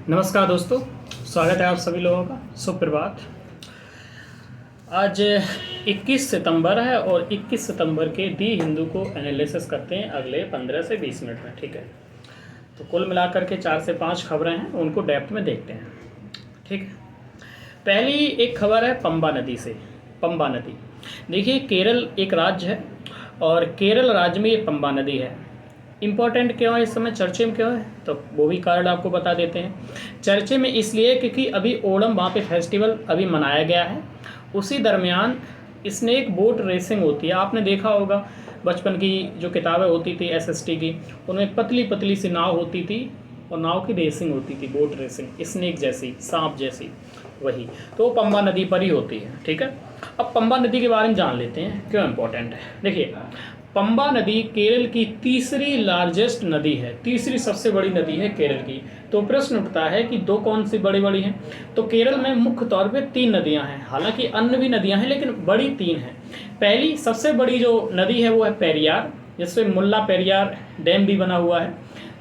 नमस्कार दोस्तों, स्वागत है आप सभी लोगों का। सुप्रभात। आज 21 सितंबर है और 21 सितंबर के दी हिंदू को एनालिसिस करते हैं अगले 15 से 20 मिनट में। ठीक है, तो कुल मिलाकर के 4 से 5 खबरें हैं, उनको डेप्थ में देखते हैं। ठीक है, पहली एक खबर है पंबा नदी से। पंबा नदी, देखिए केरल एक राज्य है और केरल राज्य में ये पंबा नदी है। इम्पॉर्टेंट क्यों है, इस समय चर्चे में क्यों है, तो वो भी कारण आपको बता देते हैं। चर्चे में इसलिए क्योंकि अभी ओणम वहाँ पे फेस्टिवल अभी मनाया गया है, उसी दरमियान स्नेक बोट रेसिंग होती है। आपने देखा होगा बचपन की जो किताबें होती थी एसएसटी की, उनमें पतली पतली सी नाव होती थी और नाव की रेसिंग होती थी, बोट रेसिंग, स्नेक जैसी, सांप जैसी, वही तो वो पंबा नदी पर ही होती है। ठीक है, अब पंबा नदी के बारे में जान लेते हैं क्यों इम्पोर्टेंट है। देखिए, पंबा नदी केरल की तीसरी लार्जेस्ट नदी है, तीसरी सबसे बड़ी नदी है केरल की। तो प्रश्न उठता है कि दो कौन सी बड़ी बड़ी हैं, तो केरल में मुख्य तौर पे 3 नदियां हैं, हालांकि अन्य भी नदियां हैं लेकिन बड़ी 3 हैं। पहली सबसे बड़ी जो नदी है वो है पेरियार, जिससे मुल्ला पेरियार डैम भी बना हुआ है।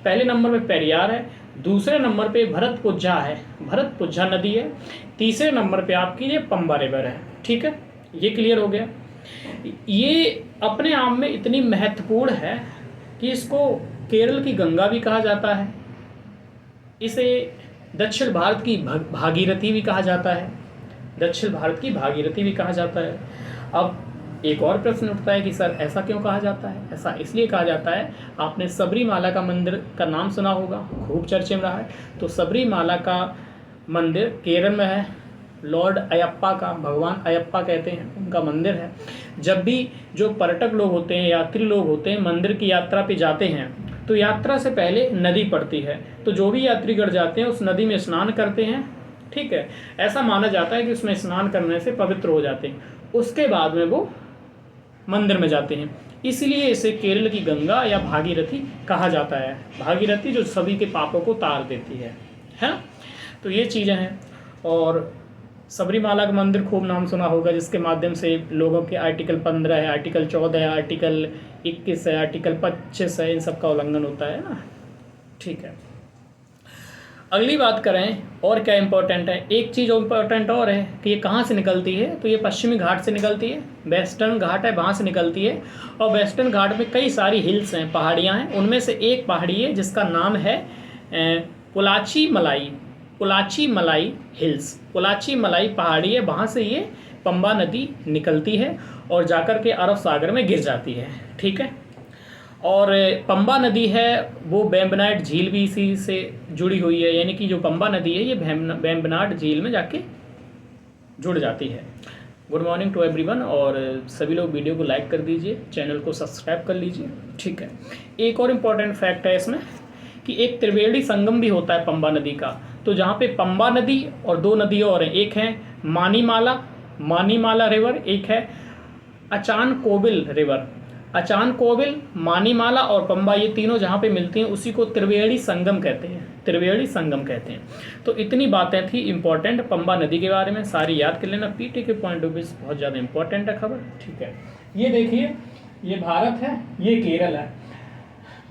पहले नंबर पे पेरियार है, दूसरे नंबर पे भरतपुझा है, भरतपुझा नदी है, तीसरे नंबर पे आपकी ये पंबा रिवर है। ठीक है, ये क्लियर हो गया। ये अपने आप में इतनी महत्वपूर्ण है कि इसको केरल की गंगा भी कहा जाता है, इसे दक्षिण भारत की भागीरथी भी कहा जाता है, दक्षिण भारत की भागीरथी भी कहा जाता है। अब एक और प्रश्न उठता है कि सर ऐसा क्यों कहा जाता है। ऐसा इसलिए कहा जाता है, आपने सबरीमाला का मंदिर का नाम सुना होगा, खूब चर्चे में रहा है। तो सबरीमाला का मंदिर केरल में है, लॉर्ड अयप्पा का, भगवान अयप्पा कहते हैं, उनका मंदिर है। जब भी जो पर्यटक लोग होते हैं, यात्री लोग होते हैं, मंदिर की यात्रा पे जाते हैं तो यात्रा से पहले नदी पड़ती है, तो जो भी यात्रीगण जाते हैं उस नदी में स्नान करते हैं। ठीक है, ऐसा माना जाता है कि उसमें स्नान करने से पवित्र हो जाते हैं, उसके बाद में वो मंदिर में जाते हैं। इसलिए इसे केरल की गंगा या भागीरथी कहा जाता है, भागीरथी जो सभी के पापों को तार देती है ना। तो ये चीज़ें हैं। और सबरीमाला का मंदिर खूब नाम सुना होगा, जिसके माध्यम से लोगों के आर्टिकल 15 है, आर्टिकल 14 है, आर्टिकल 21 है, आर्टिकल 25 है, इन सब का उल्लंघन होता है ना। ठीक है, अगली बात करें और क्या इम्पोर्टेंट है। एक चीज़ इम्पोर्टेंट और है कि ये कहाँ से निकलती है, तो ये पश्चिमी घाट से निकलती है, वेस्टर्न घाट है वहाँ से निकलती है। और वेस्टर्न घाट में कई सारी हिल्स हैं, पहाड़ियाँ हैं, उनमें से एक पहाड़ी है जिसका नाम है पोलाची मलाई, पोलाची मलाई हिल्स, पोलाची मलाई पहाड़ी है, वहाँ से ये पंबा नदी निकलती है और जाकर के अरब सागर में गिर जाती है। ठीक है, और पंबा नदी है वो बेम्बनाड झील भी इसी से जुड़ी हुई है, यानी कि जो पंबा नदी है ये बेम्बनाड झील में जाके जुड़ जाती है। गुड मॉर्निंग टू एवरीवन, और सभी लोग वीडियो को लाइक कर दीजिए, चैनल को सब्सक्राइब कर लीजिए। ठीक है, एक और इम्पॉर्टेंट फैक्ट है इसमें कि एक त्रिवेणी संगम भी होता है पंबा नदी का। तो जहाँ पे पंबा नदी और 2 नदी और हैं, एक है मानीमाला रिवर, एक है अचानकोविल रिवर। अचानकोविल, मानीमाला और पंबा, ये तीनों जहाँ पे मिलती हैं उसी को त्रिवेणी संगम कहते हैं, त्रिवेणी संगम कहते हैं। तो इतनी बातें थी इंपॉर्टेंट पंबा नदी के बारे में, सारी याद कर लेना, पीटी के पॉइंट ऑफ व्यू से बहुत ज़्यादा इंपॉर्टेंट है खबर। ठीक है, ये देखिए, ये भारत है, ये केरल है,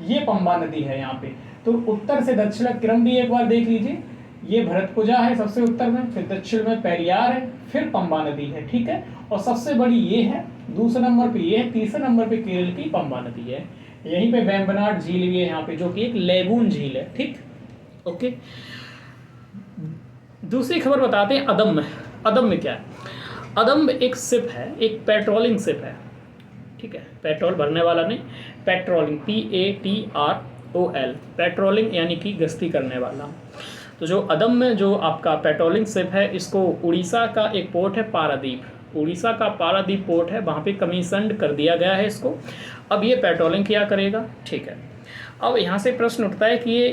ये पंबा नदी है यहाँ पे। तो उत्तर से दक्षिण क्रम भी एक बार देख लीजिए, ये भरतपुझा है सबसे उत्तर में, फिर दक्षिण में पेरियार है, फिर पंबा नदी है। ठीक है, और सबसे बड़ी ये है, दूसरे नंबर पे ये है, तीसरे नंबर पे केरल की पंबा नदी है। यहीं पे बेम्बनाड झील भी है यहाँ पे, जो कि एक लेगून झील है। ठीक, ओके। दूसरी खबर बताते हैं अदम में। अदम में क्या है, अदम एक शिप है, एक पेट्रोलिंग शिप है। ठीक है, पेट्रोल भरने वाला नहीं, पेट्रोलिंग, PATROL, पेट्रोलिंग यानी कि गश्ती करने वाला। तो जो अदम में जो आपका पेट्रोलिंग शिप है, इसको उड़ीसा का एक पोर्ट है पारादीप, उड़ीसा का पारादीप पोर्ट है, वहाँ पे कमीशन्ड कर दिया गया है इसको। अब ये पेट्रोलिंग किया करेगा। ठीक है, अब यहाँ से प्रश्न उठता है कि ये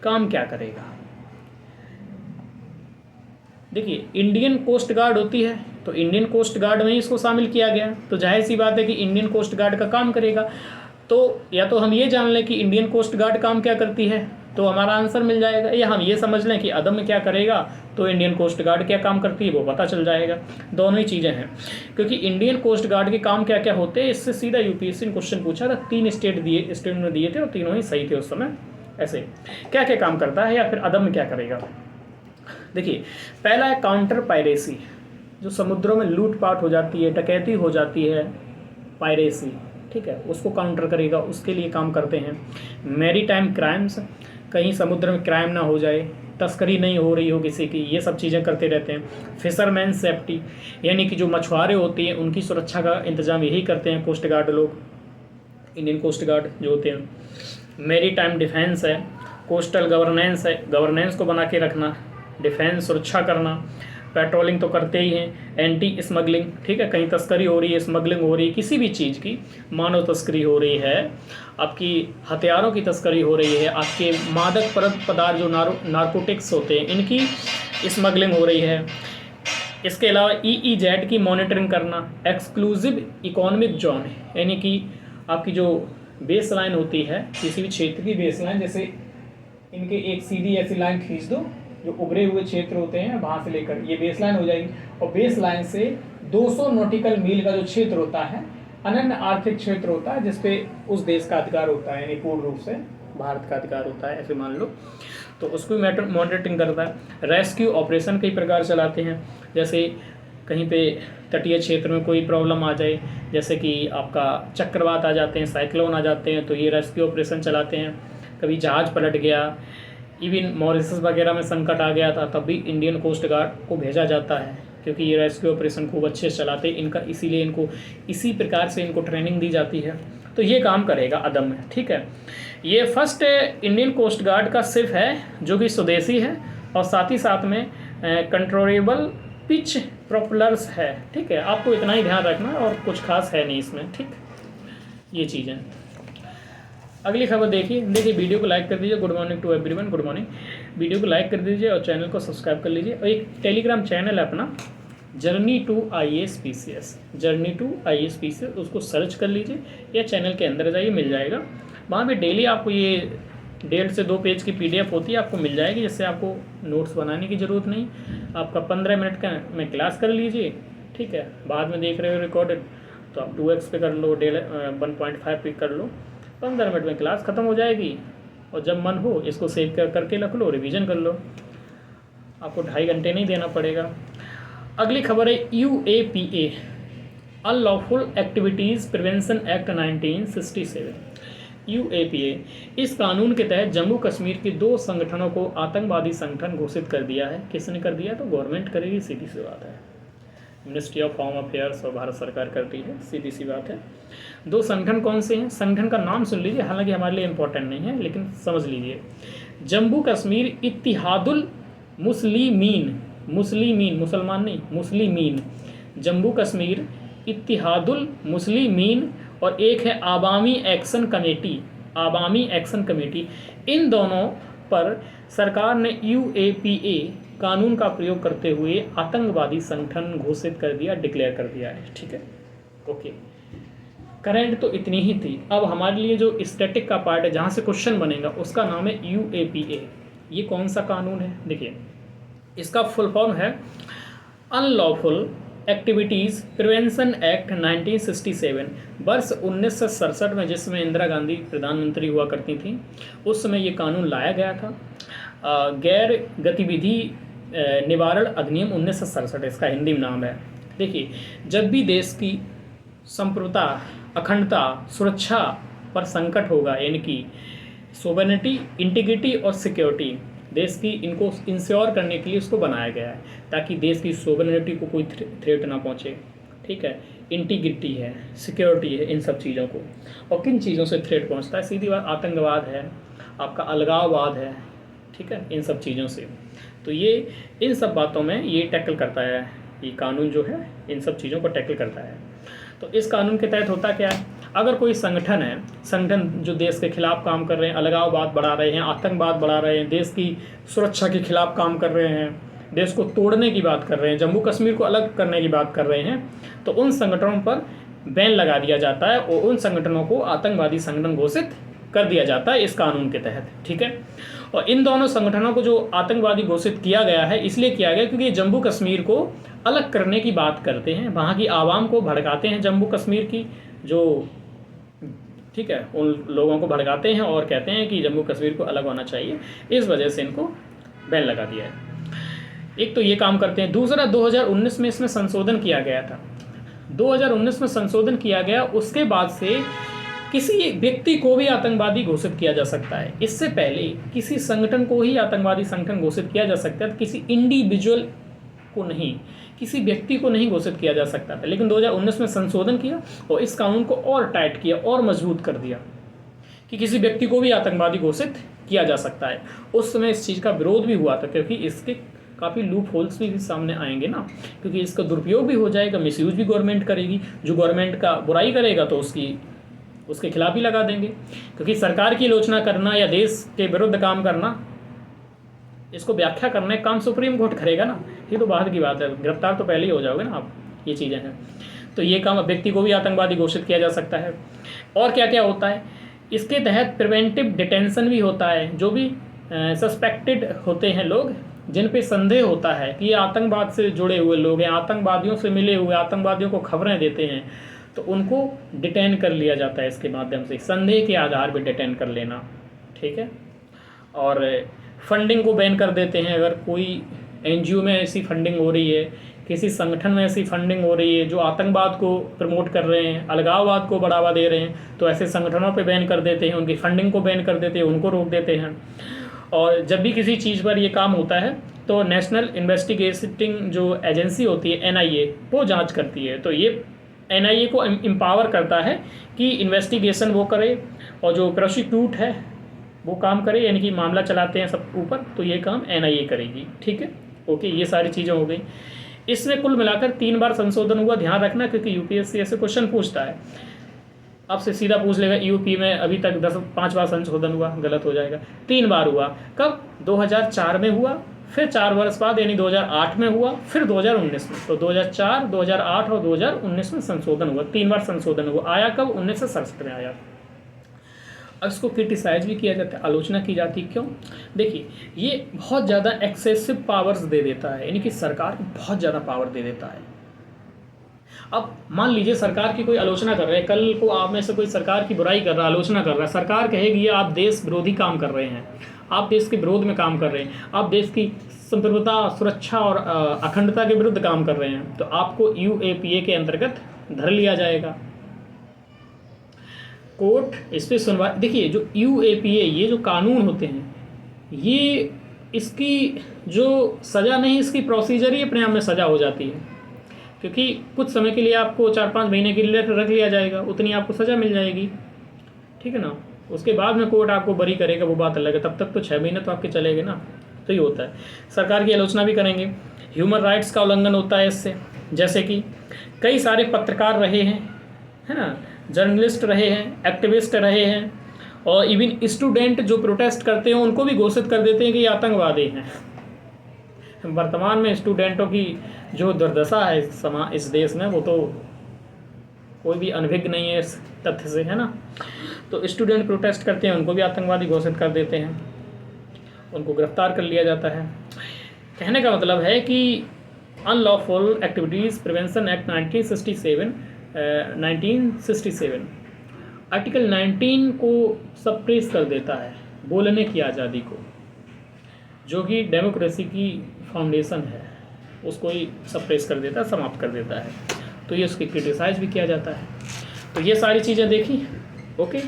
काम क्या करेगा। देखिए, इंडियन कोस्ट गार्ड होती है, तो इंडियन कोस्ट गार्ड में ही इसको शामिल किया गया, तो जाहिर सी बात है कि इंडियन कोस्ट गार्ड का काम करेगा। तो या तो हम ये जान लें कि इंडियन कोस्ट गार्ड काम क्या करती है, तो हमारा आंसर मिल जाएगा, या हम ये समझ लें कि अदम में क्या करेगा तो इंडियन कोस्ट गार्ड क्या काम करती है वो पता चल जाएगा। दोनों ही चीज़ें हैं, क्योंकि इंडियन कोस्ट गार्ड के काम क्या क्या होते हैं, इससे सीधा यूपीएससी ने क्वेश्चन पूछा था। 3 स्टेट में दिए थे और तीनों ही सही थे उस समय। ऐसे क्या क्या काम करता है या फिर अदम में क्या करेगा। देखिए, पहला है काउंटर पायरेसी, जो समुद्रों में लूटपाट हो जाती है, डकैती हो जाती है, पायरेसी, ठीक है, उसको काउंटर करेगा, उसके लिए काम करते हैं। मैरीटाइम क्राइम्स, कहीं समुद्र में क्राइम ना हो जाए, तस्करी नहीं हो रही हो किसी की, ये सब चीज़ें करते रहते हैं। फिशरमैन सेफ्टी, यानी कि जो मछुआरे होती हैं उनकी सुरक्षा का इंतजाम यही करते हैं कोस्ट गार्ड लोग, इंडियन कोस्ट गार्ड जो होते हैं। मेरी टाइम डिफेंस है, कोस्टल गवर्नेंस है, गवर्नेंस को बना के रखना, डिफेंस सुरक्षा करना, पेट्रोलिंग तो करते ही हैं, एंटी स्मगलिंग, ठीक है, कहीं तस्करी हो रही है, स्मगलिंग हो रही है किसी भी चीज़ की, मानव तस्करी हो रही है, आपकी हथियारों की तस्करी हो रही है, आपके मादक पदार्थ जो नारकोटिक्स होते हैं इनकी स्मगलिंग हो रही है। इसके अलावा EEZ की मॉनिटरिंग करना, एक्सक्लूसिव इकोनॉमिक जोन, यानी कि आपकी जो बेस लाइन होती है किसी भी क्षेत्र की बेस लाइन, जैसे इनके एक सीधी ऐसी लाइन खींच दो, जो उभरे हुए क्षेत्र होते हैं वहाँ से लेकर ये बेस लाइन हो जाएगी, और बेस लाइन से 200 नॉटिकल मील का जो क्षेत्र होता है अनन्य आर्थिक क्षेत्र होता है, जिसपे उस देश का अधिकार होता है, यानी पूर्ण रूप से भारत का अधिकार होता है, ऐसे मान लो, तो उसको मॉनिटरिंग करता है। रेस्क्यू ऑपरेशन कई प्रकार चलाते हैं, जैसे कहीं पे तटीय क्षेत्र में कोई प्रॉब्लम आ जाए, जैसे कि आपका चक्रवात आ जाते हैं, साइक्लोन आ जाते हैं, तो ये रेस्क्यू ऑपरेशन चलाते हैं। कभी जहाज़ पलट गया, इवन मॉरिशस वगैरह में संकट आ गया था, तब भी इंडियन कोस्ट गार्ड को भेजा जाता है, क्योंकि ये रेस्क्यू ऑपरेशन खूब अच्छे से चलाते हैं इनका, इसीलिए इनको इसी प्रकार से इनको ट्रेनिंग दी जाती है, तो ये काम करेगा अदम्य, ठीक है। ये फर्स्ट इंडियन कोस्ट गार्ड का शिप है जो कि स्वदेशी है, और साथ ही साथ में कंट्रोलेबल पिच प्रोपेलर्स है, ठीक है, आपको इतना ही ध्यान रखना और कुछ खास है नहीं इसमें, ठीक, ये चीज़ें। अगली खबर देखिए वीडियो को लाइक कर दीजिए। Good morning to everyone, good morning. Video को लाइक कर दीजिए और चैनल को सब्सक्राइब कर लीजिए, और एक टेलीग्राम चैनल है अपना journey to IAS PCS, journey to IAS PCS, उसको सर्च कर लीजिए या चैनल के अंदर जाइए, मिल जाएगा। वहाँ पे डेली आपको ये 1.5 से 2 पेज की PDF होती है, आपको मिल जाएगी, जिससे आपको नोट्स बनाने की ज़रूरत नहीं, आपका 15 मिनट का में क्लास कर लीजिए, ठीक है। बाद में देख रहे हो रिकॉर्डेड तो आप 2x पे कर लो, 1.5 पे कर लो, 15 मिनट में क्लास ख़त्म हो जाएगी, और जब मन हो इसको सेव करके रख लो, रिवीजन कर लो, आपको 2.5 घंटे नहीं देना पड़ेगा। अगली खबर है UAPA, unlawful activities prevention act 1967। UAPA इस कानून के तहत जम्मू कश्मीर के 2 संगठनों को आतंकवादी संगठन घोषित कर दिया है। किसने कर दिया? तो गवर्नमेंट करेगी, सीधी सी बात है, मिनिस्ट्री ऑफ होम अफेयर्स और भारत सरकार करती है, सीधी सी बात है। 2 संगठन कौन से हैं? संगठन का नाम सुन लीजिए, हालांकि हमारे लिए इम्पोर्टेंट नहीं है, लेकिन समझ लीजिए। जम्मू कश्मीर इत्तिहादुल मुस्लिमीन, मुस्लिमीन मुसलमान नहीं, मुस्लिमीन, जम्मू कश्मीर इत्तिहादुल मुस्लिमीन, और एक है Awami Action Committee, Awami Action Committee. इन दोनों पर सरकार ने UAPA कानून का प्रयोग करते हुए आतंकवादी संगठन घोषित कर दिया, डिक्लेयर कर दिया है, ठीक है, ओके। करंट तो इतनी ही थी। अब हमारे लिए जो स्टैटिक का पार्ट है, जहाँ से क्वेश्चन बनेगा, उसका नाम है UAPA। ये कौन सा कानून है? देखिए, इसका फुल फॉर्म है अनलॉफुल एक्टिविटीज़ प्रिवेंशन एक्ट 1967। वर्ष 1967 में, जिसमें इंदिरा गांधी प्रधानमंत्री हुआ करती थी, उस समय ये कानून लाया गया था। गैर गतिविधि निवारण अधिनियम 1967 इसका हिंदी में नाम है। देखिए, जब भी देश की संप्रभुता, अखंडता, सुरक्षा पर संकट होगा, यानी कि सोवेरेनिटी, इंटीग्रिटी और सिक्योरिटी, देश की इनको इंश्योर करने के लिए इसको बनाया गया है, ताकि देश की सोवेरेनिटी को कोई थ्रेट ना पहुंचे, ठीक है, इंटीग्रिटी है, सिक्योरिटी है, इन सब चीज़ों को। और किन चीज़ों से थ्रेट पहुंचता है? सीधी बात, आतंकवाद है, आपका अलगाववाद है, ठीक है, इन सब चीज़ों से। तो ये इन सब बातों में ये टैकल करता है, ये कानून जो है इन सब चीज़ों को टैकल करता है। तो इस कानून के तहत होता क्या है? अगर कोई संगठन है, संगठन जो देश के खिलाफ काम कर रहे हैं, अलगाववाद बढ़ा रहे हैं, आतंकवाद बढ़ा रहे हैं, देश की सुरक्षा के खिलाफ काम कर रहे हैं, देश को तोड़ने की बात कर रहे हैं, जम्मू कश्मीर को अलग करने की बात कर रहे हैं, तो उन संगठनों पर बैन लगा दिया जाता है और उन संगठनों को आतंकवादी संगठन घोषित कर दिया जाता है इस कानून के तहत, ठीक है। और इन दोनों संगठनों को जो आतंकवादी घोषित किया गया है, इसलिए किया गया क्योंकि जम्मू कश्मीर को अलग करने की बात करते हैं, वहाँ की आवाम को भड़काते हैं, जम्मू कश्मीर की जो, ठीक है, उन लोगों को भड़काते हैं और कहते हैं कि जम्मू कश्मीर को अलग होना चाहिए, इस वजह से इनको बैन लगा दिया है। एक तो ये काम करते हैं। दूसरा 2019 में इसमें संशोधन किया गया था, 2019 में संशोधन किया गया, उसके बाद से किसी व्यक्ति को भी आतंकवादी घोषित किया जा सकता है। इससे पहले किसी संगठन को ही आतंकवादी संगठन घोषित किया जा सकता है, किसी इंडिविजुअल को नहीं, किसी व्यक्ति को नहीं घोषित किया जा सकता था। लेकिन 2019 में संशोधन किया और इस कानून को और टाइट किया और मजबूत कर दिया कि किसी व्यक्ति को भी आतंकवादी घोषित किया जा सकता है। उस समय इस चीज़ का विरोध भी हुआ था, क्योंकि इसके काफ़ी लूप होल्स भी सामने आएंगे ना, क्योंकि इसका दुरुपयोग भी हो जाएगा, मिसयूज भी गवर्नमेंट करेगी। जो गवर्नमेंट का बुराई करेगा तो उसके खिलाफ ही लगा देंगे, क्योंकि सरकार की आलोचना करना या देश के विरुद्ध काम करना, इसको व्याख्या करने का काम सुप्रीम कोर्ट करेगा ना, ये तो बात की बात है, गिरफ्तार तो पहले ही हो जाओगे ना आप। ये चीज़ें हैं, तो ये काम व्यक्ति को भी आतंकवादी घोषित किया जा सकता है। और क्या क्या होता है इसके तहत? प्रिवेंटिव डिटेंशन भी होता है। जो भी सस्पेक्टेड होते हैं लोग, जिन पे संदेह होता है कि ये आतंकवाद से जुड़े हुए लोग हैं, आतंकवादियों से मिले हुए, आतंकवादियों को खबरें देते हैं, तो उनको डिटेन कर लिया जाता है इसके माध्यम से, संदेह के आधार पर डिटेन कर लेना, ठीक है। और फंडिंग को बैन कर देते हैं। अगर कोई एनजीओ में ऐसी फंडिंग हो रही है, किसी संगठन में ऐसी फंडिंग हो रही है जो आतंकवाद को प्रमोट कर रहे हैं, अलगाववाद को बढ़ावा दे रहे हैं, तो ऐसे संगठनों पे बैन कर देते हैं, उनकी फंडिंग को बैन कर देते हैं, उनको रोक देते हैं। और जब भी किसी चीज़ पर ये काम होता है तो नेशनल इन्वेस्टिगेटिंग जो एजेंसी होती है NIA, वो जाँच करती है। तो ये NIA को एम्पावर करता है कि इन्वेस्टिगेशन वो करे, और जो प्रोसिक्यूट है वो काम करे, यानी कि मामला चलाते हैं सब ऊपर, तो ये काम NIA करेगी, ठीक है। ओके, ये सारी चीज़ें हो गई। इसमें कुल मिलाकर 3 बार संशोधन हुआ, ध्यान रखना, क्योंकि UPSC ऐसे क्वेश्चन पूछता है, आपसे सीधा पूछ लेगा यूपी में अभी तक 5 बार संशोधन हुआ, गलत हो जाएगा। 3 बार हुआ। कब? 2004 में हुआ, फिर 4 वर्ष बाद यानी 2008 में हुआ, फिर 2019 में। तो 2004, 2008 और 2019 में संशोधन हुआ, 3 बार संशोधन हुआ। आया कब? 1967 में आया। इसको क्रिटिसाइज भी किया जाता है, आलोचना की जाती है। क्यों? देखिए, ये बहुत ज़्यादा एक्सेसिव पावर्स दे देता है, यानी कि सरकार को बहुत ज़्यादा पावर दे देता है। अब मान लीजिए सरकार की कोई आलोचना कर रहे हैं, कल को आप में से कोई सरकार की बुराई कर रहा है, आलोचना कर रहा है, सरकार कहेगी आप देश विरोधी काम कर रहे हैं, आप देश के विरोध में काम कर रहे हैं, आप देश की संप्रभुता, सुरक्षा और अखंडता के विरुद्ध काम कर रहे हैं, तो आपको UAPA के अंतर्गत धर लिया जाएगा। कोर्ट इस पर सुनवाई। देखिए, जो UAPA, ये जो कानून होते हैं, ये इसकी जो सज़ा नहीं, इसकी प्रोसीजर ही अपने आप में सज़ा हो जाती है, क्योंकि कुछ समय के लिए आपको 4-5 महीने के लिए रख लिया जाएगा, उतनी आपको सज़ा मिल जाएगी, ठीक है ना। उसके बाद में कोर्ट आपको बरी करेगा, वो बात अलग है, तब तक तो 6 महीने तो आपके चलेंगे ना। तो ये होता है। सरकार की आलोचना भी करेंगे। ह्यूमन राइट्स का उल्लंघन होता है इससे, जैसे कि कई सारे पत्रकार रहे हैं, है ना, जर्नलिस्ट रहे हैं, एक्टिविस्ट रहे हैं, और इवन स्टूडेंट जो प्रोटेस्ट करते हैं उनको भी घोषित कर देते हैं कि ये आतंकवादी हैं। वर्तमान में स्टूडेंटों की जो दुर्दशा है इस देश में, वो तो कोई भी अनभिज्ञ नहीं है इस तथ्य से, है ना। तो स्टूडेंट प्रोटेस्ट करते हैं, उनको भी आतंकवादी घोषित कर देते हैं, उनको गिरफ्तार कर लिया जाता है। कहने का मतलब है कि unlawful activities prevention act 1967 article 19 को सप्रेस कर देता है, बोलने की आज़ादी को, जो कि डेमोक्रेसी की फाउंडेशन है, उसको ही सप्रेस कर देता है, समाप्त कर देता है। तो ये उसकी क्रिटिसाइज भी किया जाता है। तो ये सारी चीज़ें देखी। ओके,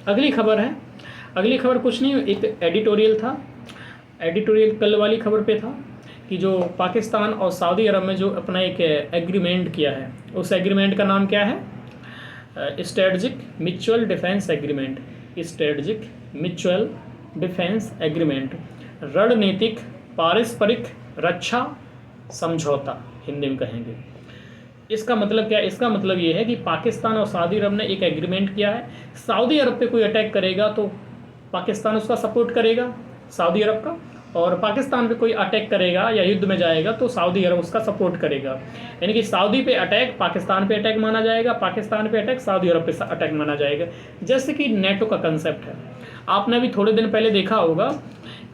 अगली खबर है। अगली खबर कुछ नहीं, एक एडिटोरियल था। एडिटोरियल कल वाली खबर पे था कि जो पाकिस्तान और सऊदी अरब में जो अपना एक एग्रीमेंट किया है, उस एग्रीमेंट का नाम क्या है? Strategic mutual defence agreement. Strategic mutual defence agreement, रणनीतिक पारस्परिक रक्षा समझौता हिंदी में कहेंगे। इसका मतलब क्या है? इसका मतलब ये है कि पाकिस्तान और सऊदी अरब ने एक एग्रीमेंट किया है। सऊदी अरब पे कोई अटैक करेगा तो पाकिस्तान उसका सपोर्ट करेगा, सऊदी अरब का, और पाकिस्तान पे कोई अटैक करेगा या युद्ध में जाएगा तो सऊदी अरब उसका सपोर्ट करेगा। यानी कि सऊदी पे अटैक पाकिस्तान पे अटैक माना जाएगा, पाकिस्तान पे अटैक सऊदी अरब पे अटैक माना जाएगा। जैसे कि नेटो का कंसेप्ट है। आपने अभी थोड़े दिन पहले देखा होगा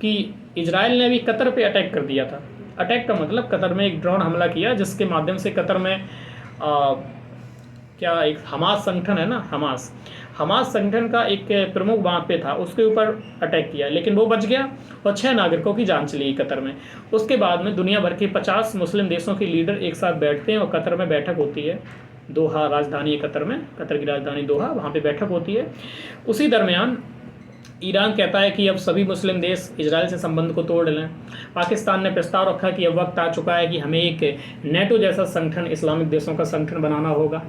कि इजराइल ने भी कतर पे अटैक कर दिया था। अटैक का मतलब कतर में एक ड्रोन हमला किया, जिसके माध्यम से कतर में क्या एक हमास संगठन है ना, हमास संगठन का एक प्रमुख वहाँ पे था, उसके ऊपर अटैक किया, लेकिन वो बच गया और 6 नागरिकों की जान चली गई कतर में। उसके बाद में दुनिया भर के 50 मुस्लिम देशों के लीडर एक साथ बैठते हैं और कतर में बैठक होती है। दोहा राजधानी है कतर में, कतर की राजधानी दोहा, वहाँ पे बैठक होती है। उसी दरमियान ईरान कहता है कि अब सभी मुस्लिम देश इजराइल से संबंध को तोड़ लें। पाकिस्तान ने प्रस्ताव रखा कि अब वक्त आ चुका है कि हमें एक नेटो जैसा संगठन, इस्लामिक देशों का संगठन बनाना होगा,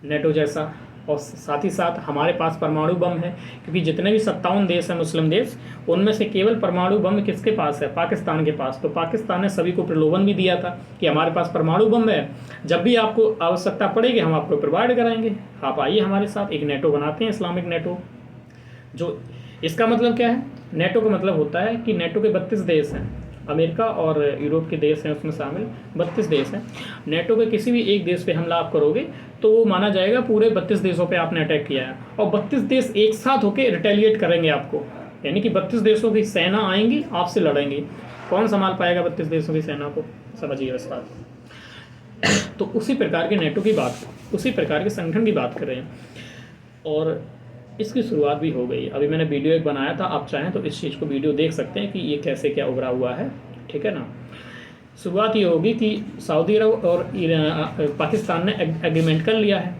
नेटो जैसा, और साथ ही साथ हमारे पास परमाणु बम है, क्योंकि जितने भी 57 देश हैं मुस्लिम देश, उनमें से केवल परमाणु बम किसके पास है? पाकिस्तान के पास। तो पाकिस्तान ने सभी को प्रलोभन भी दिया था कि हमारे पास परमाणु बम है, जब भी आपको आवश्यकता पड़ेगी हम आपको प्रोवाइड कराएंगे, आप आइए हमारे साथ, एक नेटो बनाते हैं, इस्लामिक नेटो। जो इसका मतलब क्या है? नेटो का मतलब होता है कि नेटो के 32 देश हैं, अमेरिका और यूरोप के देश हैं उसमें शामिल, 32 देश हैं। नेटो के किसी भी एक देश पे हमला आप करोगे तो वो माना जाएगा पूरे 32 देशों पे आपने अटैक किया है, और 32 देश एक साथ होकर रिटेलिएट करेंगे आपको, यानी कि 32 देशों की सेना आएंगी, आपसे लड़ेंगी। कौन संभाल पाएगा 32 देशों की सेना को? समझिए इस बात। तो उसी प्रकार के नेटो की बात, उसी प्रकार के संगठन की बात कर रहे हैं, और इसकी शुरुआत भी हो गई। अभी मैंने वीडियो एक बनाया था, आप चाहें तो इस चीज़ को वीडियो देख सकते हैं कि ये कैसे क्या उभरा हुआ है, ठीक है ना। शुरुआत ये होगी कि सऊदी अरब और पाकिस्तान ने एग्रीमेंट कर लिया है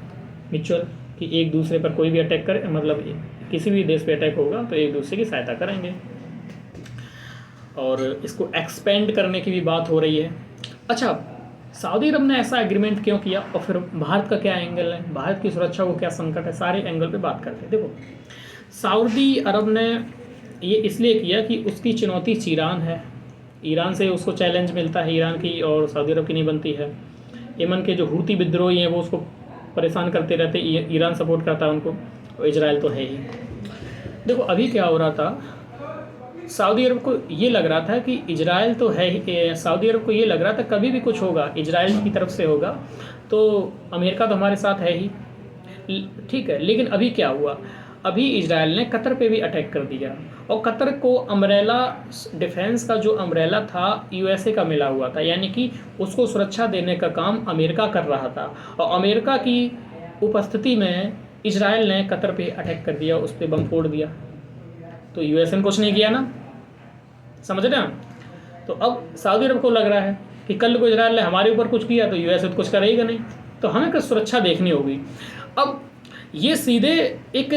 म्यूचुअल, कि एक दूसरे पर कोई भी अटैक करे, मतलब किसी भी देश पे अटैक होगा तो एक दूसरे की सहायता करेंगे, और इसको एक्सपेंड करने की भी बात हो रही है। अच्छा, सऊदी अरब ने ऐसा एग्रीमेंट क्यों किया, और फिर भारत का क्या एंगल है, भारत की सुरक्षा को क्या संकट है, सारे एंगल पे बात करते हैं। देखो, सऊदी अरब ने ये इसलिए किया कि उसकी चुनौती ईरान है, ईरान से उसको चैलेंज मिलता है, ईरान की और सऊदी अरब की नहीं बनती है। यमन के जो हूती विद्रोही हैं वो उसको परेशान करते रहते, ईरान सपोर्ट करता है उनको, और इजराइल तो है ही। देखो अभी क्या हो रहा था, सऊदी अरब को ये लग रहा था कि इजराइल तो है ही, सऊदी अरब को ये लग रहा था कभी भी कुछ होगा इजराइल की तरफ से होगा तो अमेरिका तो हमारे साथ है ही, ठीक है। लेकिन अभी क्या हुआ, अभी इजराइल ने कतर पे भी अटैक कर दिया, और कतर को अम्ब्रेला डिफेंस का जो अम्ब्रेला था यूएसए का मिला हुआ था, यानी कि उसको सुरक्षा देने का काम अमेरिका कर रहा था, और अमेरिका की उपस्थिति में इजराइल ने कतर पे अटैक कर दिया, उस पर बम फोड़ दिया। तो यूएसए ने कुछ नहीं किया ना, समझ रहे हैं। तो अब सऊदी अरब को लग रहा है कि कल को इजराइल ने हमारे ऊपर कुछ किया तो यूएसए तो कुछ करेगा नहीं, तो हमें कुछ सुरक्षा देखनी होगी। अब ये सीधे एक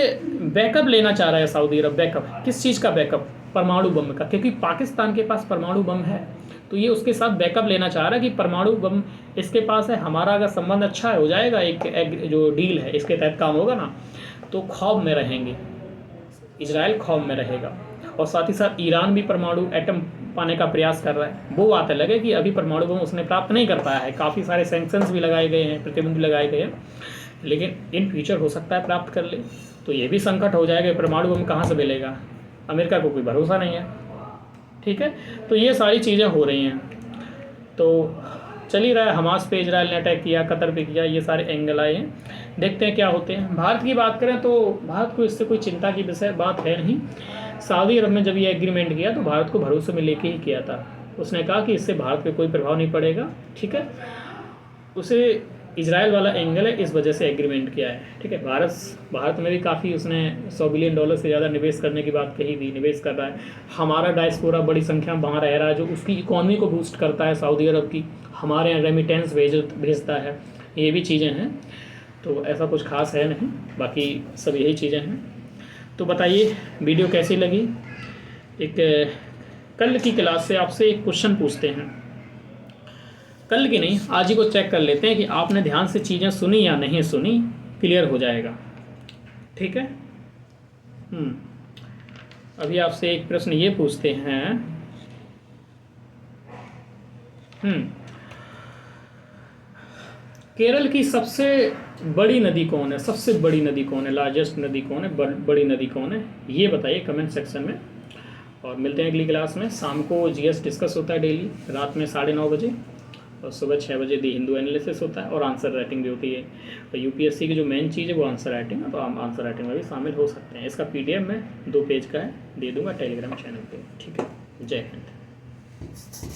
बैकअप लेना चाह रहा है सऊदी अरब। बैकअप किस चीज़ का? बैकअप परमाणु बम का, क्योंकि पाकिस्तान के पास परमाणु बम है, तो ये उसके साथ बैकअप लेना चाह रहा है कि परमाणु बम इसके पास है, हमारा अगर संबंध अच्छा हो जाएगा, एक जो डील है इसके तहत काम होगा ना, तो खौफ में रहेंगे, इजराइल खौफ में रहेगा। और साथ ही साथ ईरान भी परमाणु एटम पाने का प्रयास कर रहा है। वो बात अलग है कि अभी परमाणु बम उसने प्राप्त नहीं कर पाया है, काफ़ी सारे सैंक्शंस भी लगाए गए हैं, प्रतिबंध भी लगाए गए हैं, लेकिन इन फ्यूचर हो सकता है प्राप्त कर ले। तो ये भी संकट हो जाएगा, परमाणु बम कहाँ से मिलेगा, अमेरिका को कोई भरोसा नहीं है, ठीक है। तो ये सारी चीज़ें हो रही हैं, तो चल ही रहा है। हमास पे इजराइल ने अटैक किया, कतर पे किया, ये सारे एंगल आए हैं, देखते हैं क्या होते हैं। भारत की बात करें तो भारत को इससे कोई चिंता की विषय बात है नहीं। सऊदी अरब ने जब ये एग्रीमेंट किया तो भारत को भरोसे में लेके ही किया था, उसने कहा कि इससे भारत पे कोई प्रभाव नहीं पड़ेगा, ठीक है। उसे इजराइल वाला एंगल है, इस वजह से एग्रीमेंट किया है, ठीक है। भारत में भी काफ़ी उसने $100 बिलियन से ज़्यादा निवेश करने की बात कही थी, निवेश कर रहा है। हमारा डायस्पोरा बड़ी संख्या में वहाँ रह रहा है, जो उसकी इकॉनमी को बूस्ट करता है सऊदी अरब की, हमारे यहाँ रेमिटेंस भेजता है, ये भी चीज़ें हैं। तो ऐसा कुछ खास है नहीं, बाकी सब यही चीज़ें हैं। तो बताइए वीडियो कैसी लगी। एक कल की क्लास से आपसे एक क्वेश्चन पूछते हैं, कल की नहीं, आज ही को चेक कर लेते हैं कि आपने ध्यान से चीज़ें सुनी या नहीं सुनी, क्लियर हो जाएगा, ठीक है। अभी आपसे एक प्रश्न ये पूछते हैं, केरल की सबसे बड़ी नदी कौन है? सबसे बड़ी नदी कौन है? लार्जेस्ट नदी कौन है? बड़ी नदी कौन है? ये बताइए कमेंट सेक्शन में। और मिलते हैं अगली क्लास में। शाम को जीएस डिस्कस होता है डेली, रात में 9:30 बजे, और सुबह 6 बजे दी हिंदू एनालिसिस होता है, और आंसर राइटिंग भी होती है। और यूपीएससी की जो मेन चीज़ है वो आंसर राइटिंग है, तो आप आंसर राइटिंग में भी शामिल हो सकते हैं। इसका PDF मैं 2 पेज का है, दे दूँगा टेलीग्राम चैनल पर, ठीक है। जय हिंद।